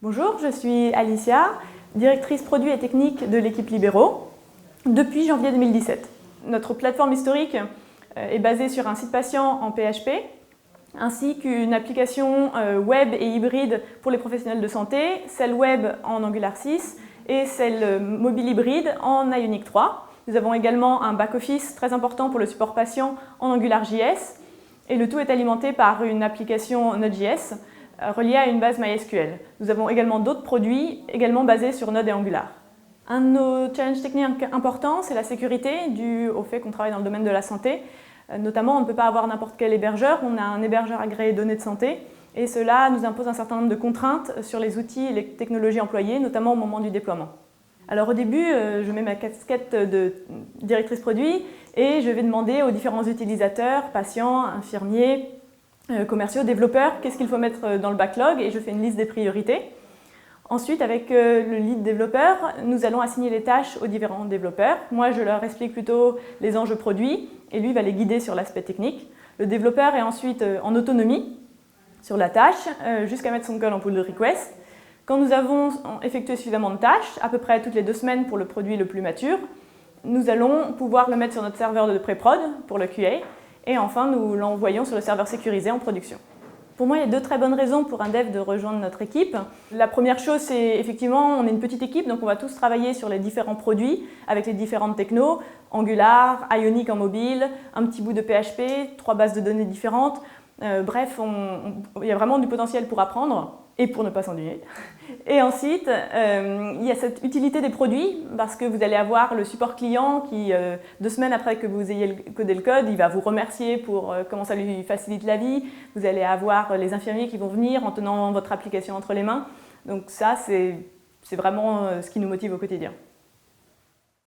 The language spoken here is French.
Bonjour, je suis Alicia, directrice produits et techniques de l'équipe Libero depuis janvier 2017. Notre plateforme historique est basée sur un site patient en PHP ainsi qu'une application web et hybride pour les professionnels de santé, celle web en Angular 6 et celle mobile hybride en Ionic 3. Nous avons également un back-office très important pour le support patient en AngularJS et le tout est alimenté par une application Node.js reliée à une base MySQL. Nous avons également d'autres produits également basés sur Node et Angular. Un de nos challenges techniques importants, c'est la sécurité due au fait qu'on travaille dans le domaine de la santé. Notamment, on ne peut pas avoir n'importe quel hébergeur, on a un hébergeur agréé données de santé et cela nous impose un certain nombre de contraintes sur les outils et les technologies employées, notamment au moment du déploiement. Alors au début, je mets ma casquette de directrice produit et je vais demander aux différents utilisateurs, patients, infirmiers, commerciaux, développeurs, qu'est-ce qu'il faut mettre dans le backlog et je fais une liste des priorités. Ensuite, avec le lead développeur, nous allons assigner les tâches aux différents développeurs. Moi, je leur explique plutôt les enjeux produits et lui va les guider sur l'aspect technique. Le développeur est ensuite en autonomie sur la tâche jusqu'à mettre son code en pull request. Quand nous avons effectué suffisamment de tâches, à peu près toutes les 2 semaines pour le produit le plus mature, nous allons pouvoir le mettre sur notre serveur de pré-prod pour le QA et enfin nous l'envoyons sur le serveur sécurisé en production. Pour moi, il y a 2 très bonnes raisons pour un dev de rejoindre notre équipe. La première chose, c'est effectivement, on est une petite équipe, donc on va tous travailler sur les différents produits avec les différentes technos, Angular, Ionic en mobile, un petit bout de PHP, 3 bases de données différentes. Bref, il y a vraiment du potentiel pour apprendre et pour ne pas s'ennuyer. Et ensuite, il y a cette utilité des produits parce que vous allez avoir le support client qui, 2 semaines après que vous ayez codé le code, il va vous remercier pour comment ça lui facilite la vie. Vous allez avoir les infirmiers qui vont venir en tenant votre application entre les mains. Donc ça, c'est vraiment ce qui nous motive au quotidien.